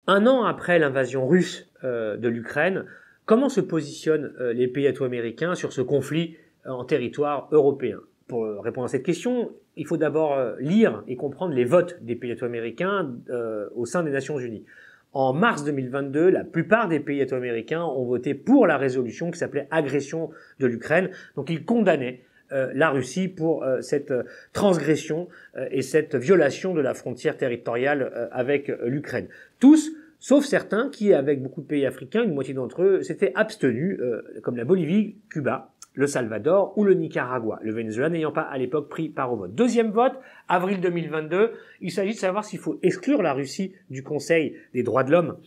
Un an après l'invasion russe de l'Ukraine, comment se positionnent les pays atomo-américains sur ce conflit en territoire européen? Pour répondre à cette question, il faut d'abord lire et comprendre les votes des pays atomo-américains au sein des Nations Unies. En mars 2022, la plupart des pays atomo-américains ont voté pour la résolution qui s'appelait agression de l'Ukraine. Donc ils condamnaient la Russie pour cette transgression et cette violation de la frontière territoriale avec l'Ukraine. Tous, sauf certains qui, avec beaucoup de pays africains, une moitié d'entre eux, s'étaient abstenus, comme la Bolivie, Cuba, le Salvador ou le Nicaragua, le Venezuela n'ayant pas à l'époque pris part au vote. Deuxième vote, avril 2022, il s'agit de savoir s'il faut exclure la Russie du Conseil des droits de l'homme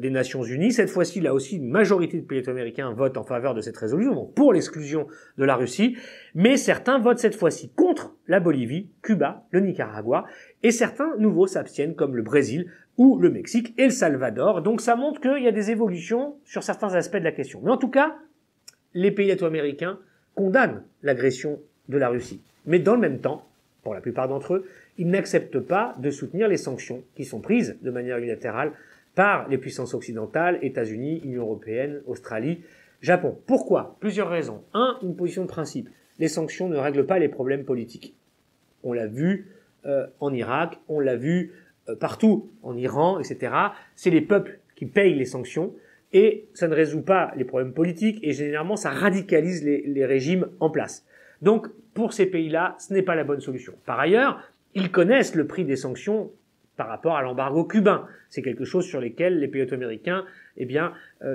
des Nations Unies. Cette fois-ci, là aussi, une majorité de pays américains votent en faveur de cette résolution, donc pour l'exclusion de la Russie, mais certains votent cette fois-ci contre la Bolivie, Cuba, le Nicaragua, et certains nouveaux s'abstiennent comme le Brésil ou le Mexique et le Salvador. Donc ça montre qu'il y a des évolutions sur certains aspects de la question. Mais en tout cas, les pays latino-américains condamnent l'agression de la Russie. Mais dans le même temps, pour la plupart d'entre eux, ils n'acceptent pas de soutenir les sanctions qui sont prises de manière unilatérale par les puissances occidentales, États-Unis, Union européenne, Australie, Japon. Pourquoi? Plusieurs raisons. Une position de principe. Les sanctions ne règlent pas les problèmes politiques. On l'a vu en Irak, on l'a vu partout, en Iran, etc. C'est les peuples qui payent les sanctions. Et ça ne résout pas les problèmes politiques et généralement ça radicalise les régimes en place. Donc pour ces pays-là, ce n'est pas la bonne solution. Par ailleurs, ils connaissent le prix des sanctions par rapport à l'embargo cubain. C'est quelque chose sur lequel les pays américains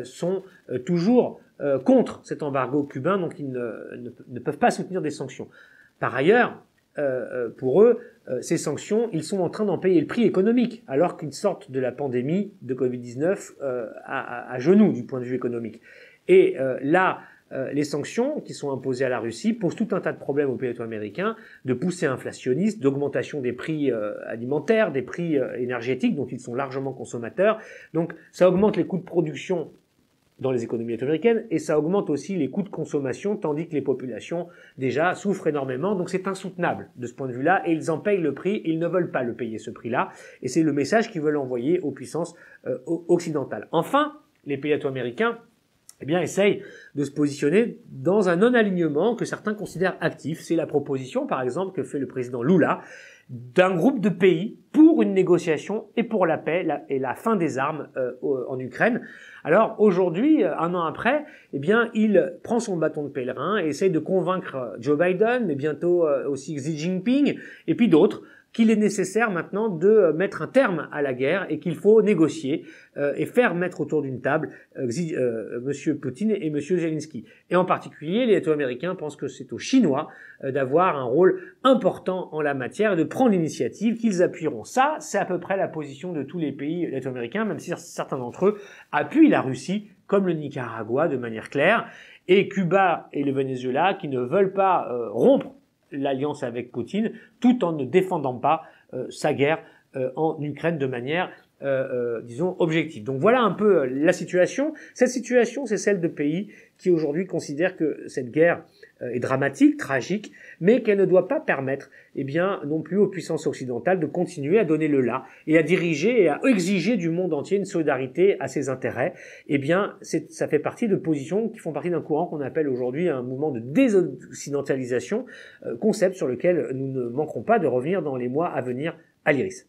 sont toujours contre cet embargo cubain, donc ils ne peuvent pas soutenir des sanctions. Par ailleurs, pour eux, ces sanctions, ils sont en train d'en payer le prix économique, alors qu'ils sortent de la pandémie de Covid-19 à genoux du point de vue économique. Et là, les sanctions qui sont imposées à la Russie posent tout un tas de problèmes aux pays américains, de poussée inflationniste, d'augmentation des prix alimentaires, des prix énergétiques dont ils sont largement consommateurs. Donc ça augmente les coûts de production dans les économies américaines, et ça augmente aussi les coûts de consommation, tandis que les populations, déjà, souffrent énormément. Donc c'est insoutenable de ce point de vue-là, et ils en payent le prix, ils ne veulent pas le payer ce prix-là, et c'est le message qu'ils veulent envoyer aux puissances occidentales. Enfin, les pays américains essayent de se positionner dans un non-alignement que certains considèrent actif. C'est la proposition, par exemple, que fait le président Lula, d'un groupe de pays pour une négociation et pour la paix et la fin des armes en Ukraine. Alors aujourd'hui, un an après, il prend son bâton de pèlerin et essaye de convaincre Joe Biden, mais bientôt aussi Xi Jinping, et puis d'autres, qu'il est nécessaire maintenant de mettre un terme à la guerre et qu'il faut négocier et faire mettre autour d'une table Monsieur Poutine et Monsieur Zelensky. Et en particulier, les Américains pensent que c'est aux Chinois d'avoir un rôle important en la matière et de prendre l'initiative, qu'ils appuieront. Ça, c'est à peu près la position de tous les pays américains, même si certains d'entre eux appuient la Russie, comme le Nicaragua, de manière claire, et Cuba et le Venezuela qui ne veulent pas rompre l'alliance avec Poutine, tout en ne défendant pas sa guerre en Ukraine de manière, objective. Donc voilà un peu la situation. Cette situation, c'est celle de pays qui aujourd'hui considèrent que cette guerre est dramatique, tragique, mais qu'elle ne doit pas permettre, non plus aux puissances occidentales de continuer à donner le là et à diriger et à exiger du monde entier une solidarité à ses intérêts. Ça fait partie de positions qui font partie d'un courant qu'on appelle aujourd'hui un mouvement de désoccidentalisation, concept sur lequel nous ne manquerons pas de revenir dans les mois à venir à l'IRIS.